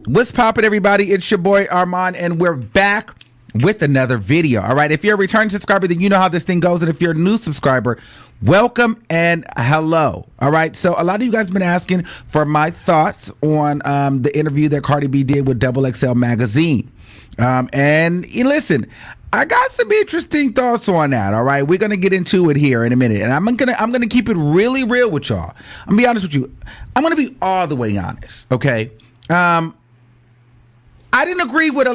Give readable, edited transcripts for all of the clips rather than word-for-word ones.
What's poppin', everybody? It's your boy Armon, and we're back with another video. All right, if you're a returning subscriber, then you know how this thing goes, and if you're a new subscriber, welcome and hello. All right, so a lot of you guys have been asking for my thoughts on the interview that Cardi B did with XXL magazine, and listen, I got some interesting thoughts on that. All right, we're gonna get into it here in a minute, and I'm gonna keep it really real with y'all. I'm gonna be honest with you. I'm gonna be all the way honest. Okay. I didn't agree with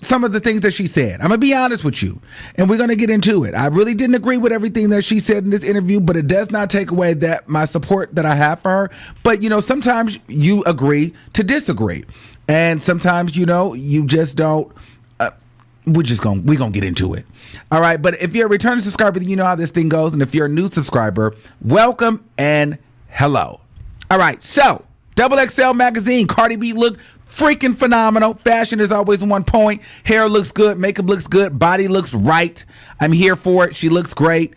some of the things that she said. I'm gonna be honest with you, and we're gonna get into it. I really didn't agree with everything that she said in this interview, but it does not take away that my support that I have for her. But sometimes you agree to disagree, and sometimes you just don't. We're gonna get into it. All right, but if you're a returning subscriber, then you know how this thing goes, and if you're a new subscriber, welcome and hello. All right, so XXL magazine, Cardi B looked freaking phenomenal. Fashion is always on point. Hair looks good, makeup looks good, body looks right. I'm here for it. She looks great.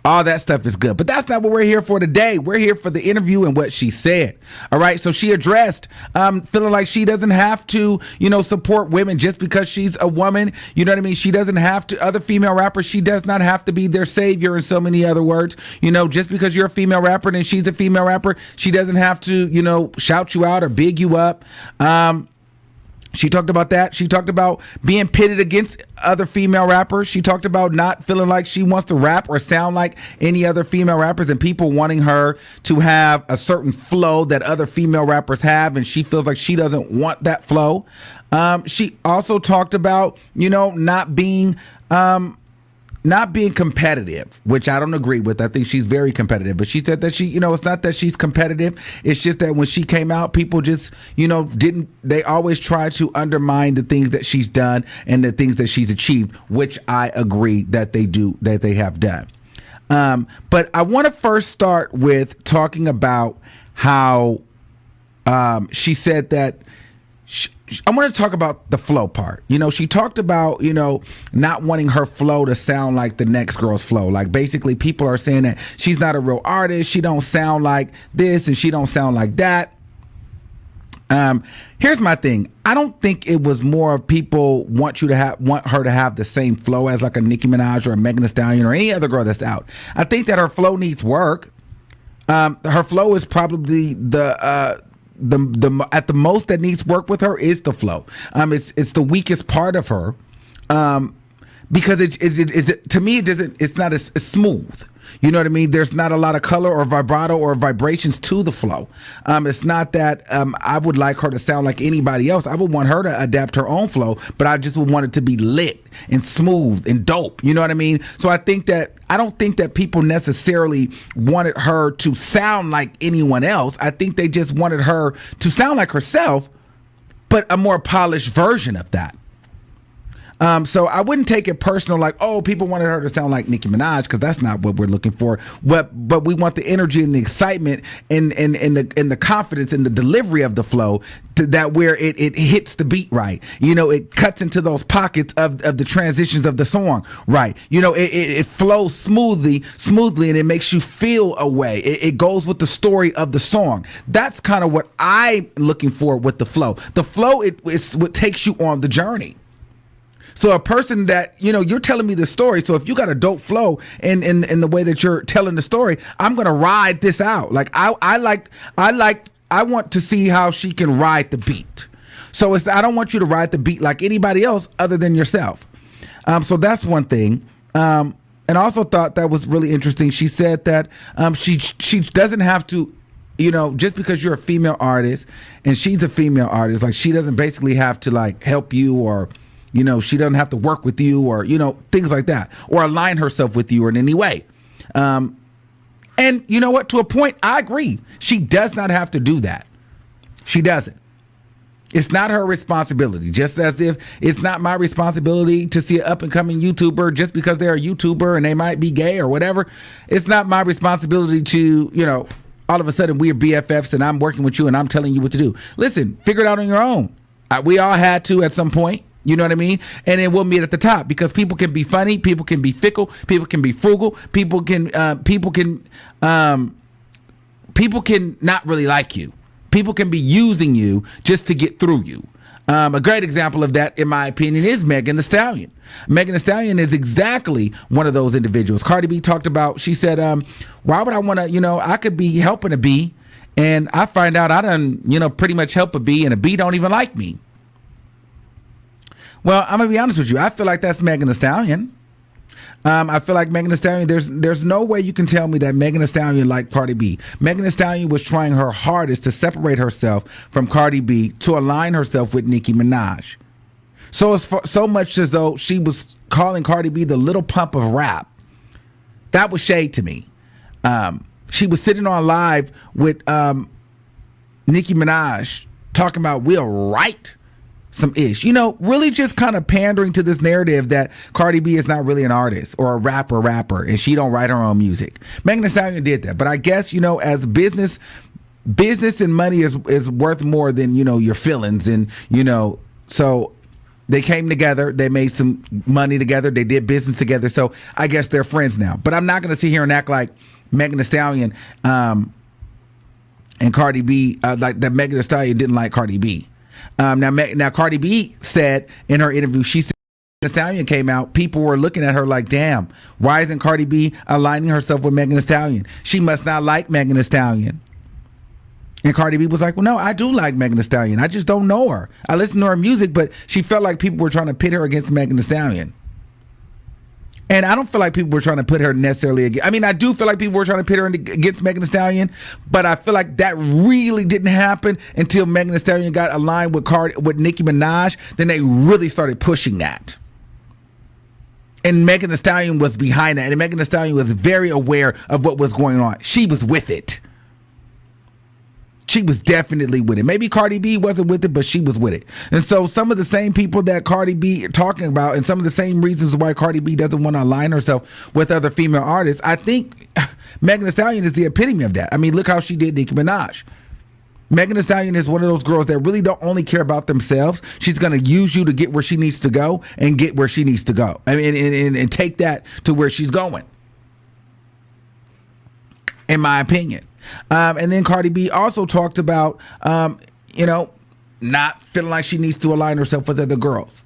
All that stuff is good, but that's not what we're here for today. We're here for the interview and what she said. All right, so she addressed feeling like she doesn't have to support women just because she's a woman. You know what I mean? She doesn't have to. Other female rappers, she does not have to be their savior, in so many other words. Just because you're a female rapper and she's a female rapper, she doesn't have to shout you out or big you up. She talked about that. She talked about being pitted against other female rappers. She talked about not feeling like she wants to rap or sound like any other female rappers, and people wanting her to have a certain flow that other female rappers have, and she feels like she doesn't want that flow. She also talked about, not being competitive, which I don't agree with. I think she's very competitive, but she said that it's not that she's competitive. It's just that when she came out, people just, they always try to undermine the things that she's done and the things that she's achieved, which I agree that they have done. But I want to first start with talking about how she said that I want to talk about the flow part. She talked about, not wanting her flow to sound like the next girl's flow. Like, basically, people are saying that she's not a real artist. She don't sound like this and she don't sound like that. Here's my thing. I don't think it was more of people want her to have the same flow as like a Nicki Minaj or a Megan Thee Stallion or any other girl that's out. I think that her flow needs work. Her flow is probably the at the most that needs work with her is the flow. It's the weakest part of her, because to me it's not as smooth. You know what I mean? There's not a lot of color or vibrato or vibrations to the flow. It's not that I would like her to sound like anybody else. I would want her to adapt her own flow, but I just would want it to be lit and smooth and dope. You know what I mean? So I don't think that people necessarily wanted her to sound like anyone else. I think they just wanted her to sound like herself, but a more polished version of that. So I wouldn't take it personal, like, oh, people wanted her to sound like Nicki Minaj, because that's not what we're looking for. But we want the energy and the excitement and the confidence in the delivery of the flow that where it hits the beat right. It cuts into those pockets of the transitions of the song right. It flows smoothly, and it makes you feel a way. It goes with the story of the song. That's kind of what I'm looking for with the flow. The flow is what takes you on the journey. So a person that, you're telling me the story. So if you got a dope flow in the way that you're telling the story, I'm going to ride this out. Like I want to see how she can ride the beat. So I don't want you to ride the beat like anybody else other than yourself. So that's one thing. And I also thought that was really interesting. She said that she doesn't have to, just because you're a female artist and she's a female artist, like she doesn't basically have to like help you or she doesn't have to work with you or, things like that, or align herself with you in any way. And you know what? To a point, I agree. She does not have to do that. She doesn't. It's not her responsibility, just as if it's not my responsibility to see an up-and-coming YouTuber just because they're a YouTuber and they might be gay or whatever. It's not my responsibility to, all of a sudden we're BFFs and I'm working with you and I'm telling you what to do. Listen, figure it out on your own. We all had to at some point. You know what I mean? And then we'll meet at the top, because people can be funny, people can be fickle, people can be frugal, people can not really like you. People can be using you just to get through you. A great example of that, in my opinion, is Megan Thee Stallion. Megan Thee Stallion is exactly one of those individuals. Cardi B talked about, she said, why would I want to, I could be helping a bee, and I find out I done, pretty much help a bee, and a bee don't even like me. Well, I'm going to be honest with you. I feel like that's Megan Thee Stallion. I feel like Megan Thee Stallion, there's no way you can tell me that Megan Thee Stallion liked Cardi B. Megan Thee Stallion was trying her hardest to separate herself from Cardi B, to align herself with Nicki Minaj. So it's so much as though she was calling Cardi B the little pump of rap. That was shade to me. She was sitting on live with Nicki Minaj talking about we'll write some ish, really just kind of pandering to this narrative that Cardi B is not really an artist or a rapper, and she don't write her own music. Megan Thee Stallion did that, but I guess, as business and money is worth more than, your feelings, and, so they came together, they made some money together, they did business together, so I guess they're friends now. But I'm not going to sit here and act like Megan Thee Stallion and Cardi B, like that Megan Thee Stallion didn't like Cardi B. Now Cardi B said in her interview, she said Megan Thee Stallion came out, people were looking at her like, damn, why isn't Cardi B aligning herself with Megan Thee Stallion? She must not like Megan Thee Stallion. And Cardi B was like, well, no, I do like Megan Thee Stallion. I just don't know her. I listen to her music, but she felt like people were trying to pit her against Megan Thee Stallion. And I don't feel like people were trying to put her necessarily against. I mean, I do feel like people were trying to pit her against Megan Thee Stallion, but I feel like that really didn't happen until Megan Thee Stallion got aligned with Nicki Minaj. Then they really started pushing that. And Megan Thee Stallion was behind that. And Megan Thee Stallion was very aware of what was going on. She was with it. She was definitely with it. Maybe Cardi B wasn't with it, but she was with it. And so some of the same people that Cardi B talking about, and some of the same reasons why Cardi B doesn't want to align herself with other female artists, I think Megan Thee Stallion is the epitome of that. I mean, look how she did Nicki Minaj. Megan Thee Stallion is one of those girls that really don't only care about themselves. She's going to use you to get where she needs to go and get where she needs to go. I mean, and take that to where she's going, in my opinion. And then Cardi B also talked about, not feeling like she needs to align herself with other girls.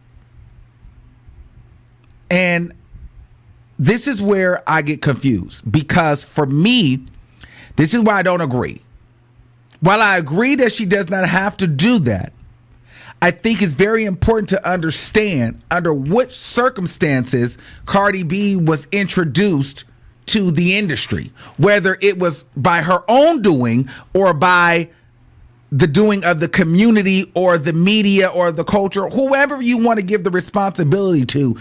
And this is where I get confused, because for me, this is why I don't agree. While I agree that she does not have to do that, I think it's very important to understand under which circumstances Cardi B was introduced to the industry, whether it was by her own doing or by the doing of the community or the media or the culture, whoever you want to give the responsibility to.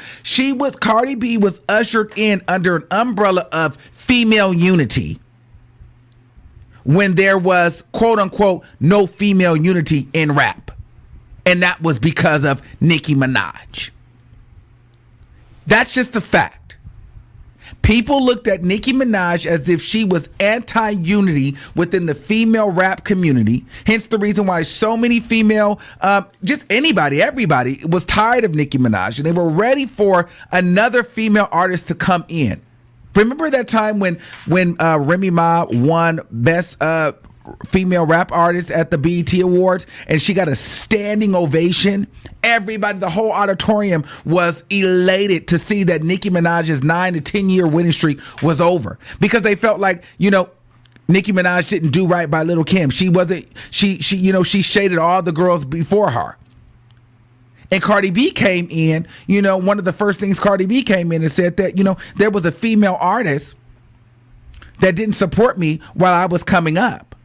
Cardi B was ushered in under an umbrella of female unity when there was, quote unquote, no female unity in rap. And that was because of Nicki Minaj. That's just a fact. People looked at Nicki Minaj as if she was anti-unity within the female rap community. Hence the reason why so many female, just everybody was tired of Nicki Minaj, and they were ready for another female artist to come in. Remember that time when Remy Ma won Best Female Rap Artist at the BET Awards, and she got a standing ovation? Everybody, the whole auditorium was elated to see that Nicki Minaj's 9 to 10 year winning streak was over, because they felt like, Nicki Minaj didn't do right by Lil' Kim. She shaded all the girls before her. And Cardi B came in, one of the first things Cardi B came in and said that, there was a female artist that didn't support me while I was coming up.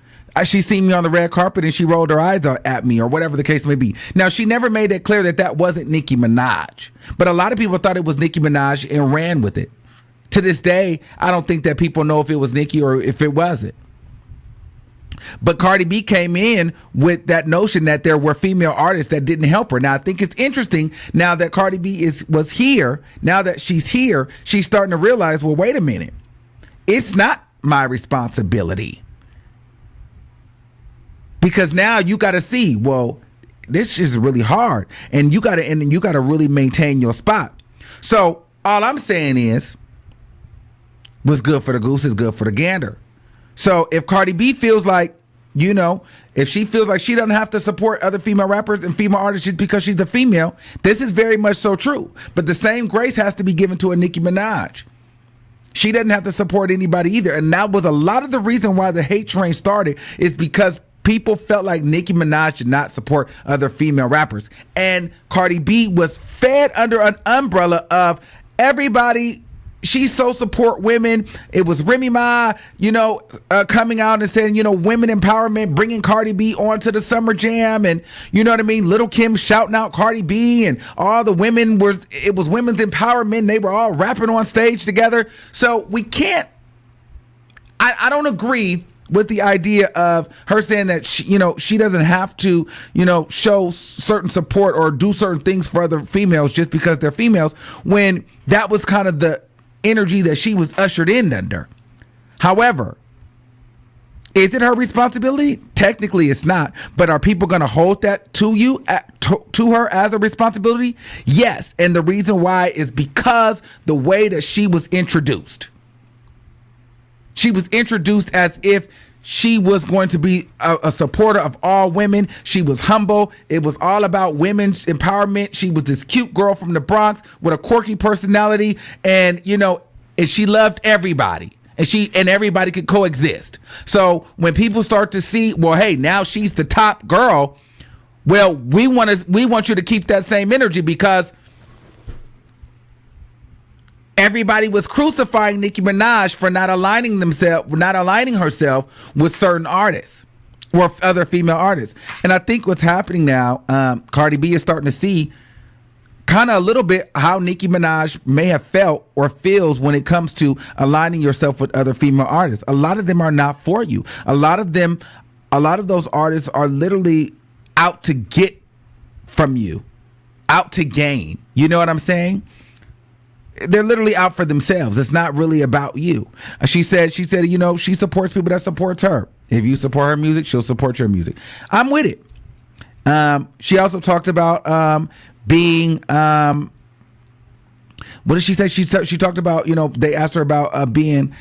She seen me on the red carpet and she rolled her eyes at me, or whatever the case may be. Now, she never made it clear that wasn't Nicki Minaj, but a lot of people thought it was Nicki Minaj and ran with it. To this day, I don't think that people know if it was Nicki or if it wasn't. But Cardi B came in with that notion that there were female artists that didn't help her. Now, I think it's interesting now that Cardi B was here. Now that she's here, she's starting to realize, well, wait a minute. It's not my responsibility. Because now you got to see, well, this is really hard, and you got to really maintain your spot. So all I'm saying is, what's good for the goose is good for the gander. So if Cardi B feels like, you know, if she feels like she doesn't have to support other female rappers and female artists just because she's a female, this is very much so true. But the same grace has to be given to a Nicki Minaj. She doesn't have to support anybody either. And that was a lot of the reason why the hate train started, is because people felt like Nicki Minaj did not support other female rappers. And Cardi B was fed under an umbrella of everybody. She's so support women. It was Remy Ma, you know, coming out and saying, you know, women empowerment, bringing Cardi B onto the Summer Jam, and you know what I mean. Little Kim shouting out Cardi B, and all the women it was women's empowerment. They were all rapping on stage together. So we can't. I don't agree with the idea of her saying that she doesn't have to, you know, show certain support or do certain things for other females just because they're females, when that was kind of the energy that she was ushered in under. However, is it her responsibility? Technically it's not, but are people going to hold that to her as a responsibility? Yes. And the reason why is because the way that she was introduced. She was introduced as if she was going to be a supporter of all women. She was humble. It was all about women's empowerment. She was this cute girl from the Bronx with a quirky personality, and you know, and she loved everybody, and everybody could coexist. So when people start to see, well, hey, now she's the top girl, well, we want you to keep that same energy, because everybody was crucifying Nicki Minaj for not aligning herself with certain artists or other female artists. And I think what's happening now, Cardi B is starting to see kind of a little bit how Nicki Minaj may have felt or feels when it comes to aligning yourself with other female artists. A lot of them are not for you. A lot of those artists are literally out to get from you, out to gain. You know what I'm saying? They're literally out for themselves. It's not really about you. She said, you know, she supports people that supports her. If you support her music, she'll support your music. I'm with it. She also talked about being, what did she say? She talked about, you know, they asked her about being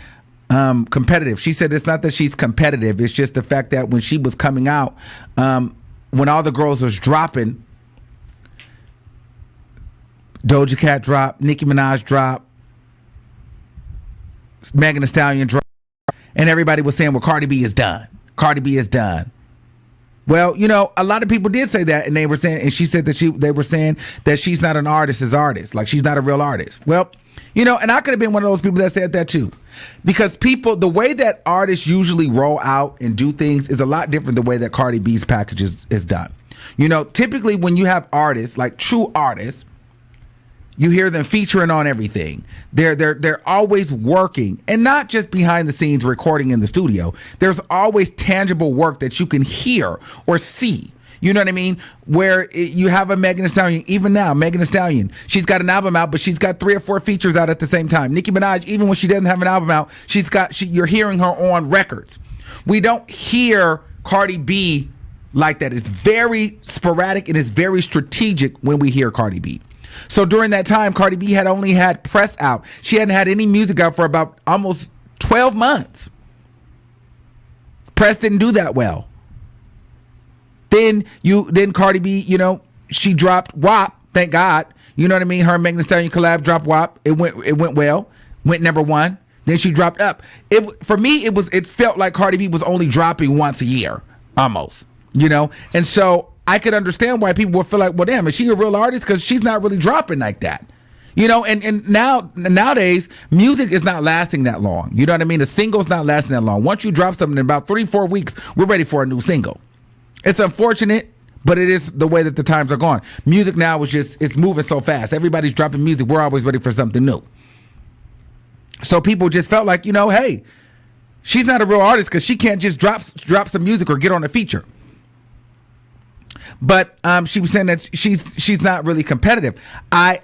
competitive. She said it's not that she's competitive. It's just the fact that when she was coming out, when all the girls was dropping, Doja Cat dropped, Nicki Minaj dropped, Megan Thee Stallion dropped, and everybody was saying, well, Cardi B is done. Cardi B is done. Well, you know, a lot of people did say that, and they were saying, and she said that they were saying that she's not an artist's artist, like she's not a real artist. Well, you know, and I could have been one of those people that said that too, because the way that artists usually roll out and do things is a lot different the way that Cardi B's package is done. You know, typically when you have artists, like true artists, you hear them featuring on everything. They're always working, and not just behind the scenes recording in the studio. There's always tangible work that you can hear or see. You know what I mean? Where you have a Megan Thee Stallion, even now, Megan Thee Stallion, she's got an album out, but she's got 3 or 4 features out at the same time. Nicki Minaj, even when she doesn't have an album out, you're hearing her on records. We don't hear Cardi B like that. It's very sporadic and it's very strategic when we hear Cardi B. So during that time, Cardi B had only had press out. She hadn't had any music out for about almost 12 months. Press didn't do that well. Then Cardi B, you know, she dropped WAP, thank God. You know what I mean? Her and Megan Thee Stallion collab dropped WAP. It went well. Went number 1. Then she dropped Up. For me, it felt like Cardi B was only dropping once a year, almost. You know? And so I could understand why people would feel like, well, damn, is she a real artist? Because she's not really dropping like that. You know, and nowadays, music is not lasting that long. You know what I mean? The single's not lasting that long. Once you drop something in about 3-4 weeks, we're ready for a new single. It's unfortunate, but it is the way that the times are going. Music now it's moving so fast. Everybody's dropping music. We're always ready for something new. So people just felt like, you know, hey, she's not a real artist because she can't just drop some music or get on a feature. But she was saying that she's not really competitive. I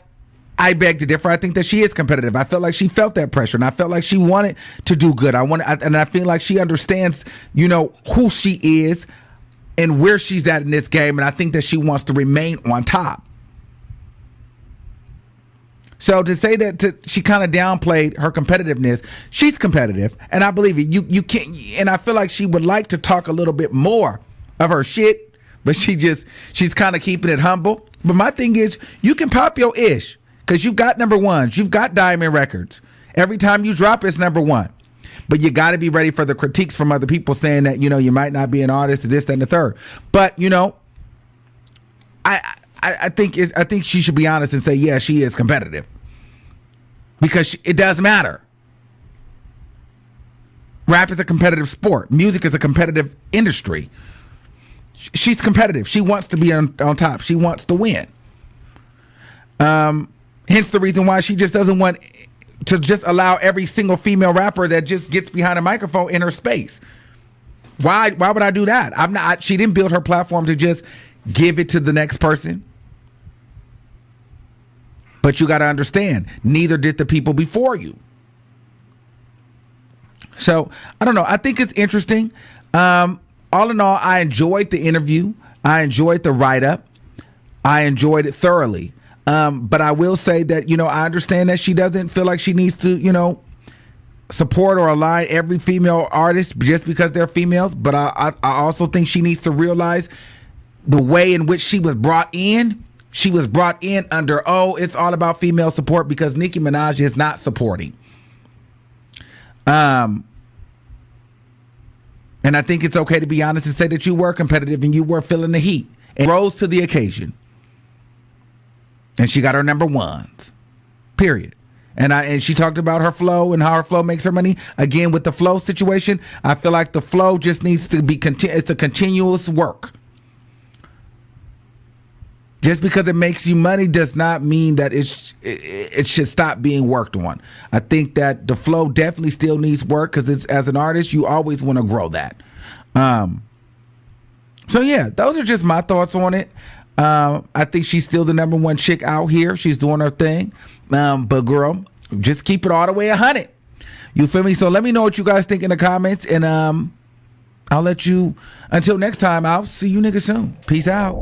beg to differ. I think that she is competitive. I felt like she felt that pressure, and I felt like she wanted to do good. And I feel like she understands, you know, who she is and where she's at in this game, and I think that she wants to remain on top. So to say that she kind of downplayed her competitiveness, she's competitive, and I believe it. You can't, and I feel like she would like to talk a little bit more of her shit, but she's kind of keeping it humble. But my thing is, you can pop your ish because you've got number ones, you've got diamond records. Every time you drop, it's number one. But you got to be ready for the critiques from other people saying that, you might not be an artist, this, that, and the third. But, I think she should be honest and say, yeah, she is competitive. Because it does matter. Rap is a competitive sport. Music is a competitive industry. She's competitive. She wants to be on top. She wants to win. Hence the reason why she just doesn't want to just allow every single female rapper that just gets behind a microphone in her space. Why would I do that? She didn't build her platform to just give it to the next person. But you got to understand, neither did the people before you. So, I don't know. I think it's interesting. All in all, I enjoyed the interview. I enjoyed the write-up. I enjoyed it thoroughly. But I will say that, I understand that she doesn't feel like she needs to, support or align every female artist just because they're females. But I also think she needs to realize the way in which she was brought in. She was brought in under, it's all about female support because Nicki Minaj is not supporting. And I think it's okay to be honest and say that you were competitive and you were feeling the heat and rose to the occasion. And she got her number ones, period. And she talked about her flow and how her flow makes her money. Again, with the flow situation, I feel like the flow just needs to be it's a continuous work. Just because it makes you money does not mean that it should stop being worked on. I think that the flow definitely still needs work because as an artist, you always want to grow that. So yeah, those are just my thoughts on it. I think she's still the number one chick out here. She's doing her thing. But girl, just keep it all the way 100. You feel me? So let me know what you guys think in the comments. And I'll let you, until next time, I'll see you niggas soon. Peace out.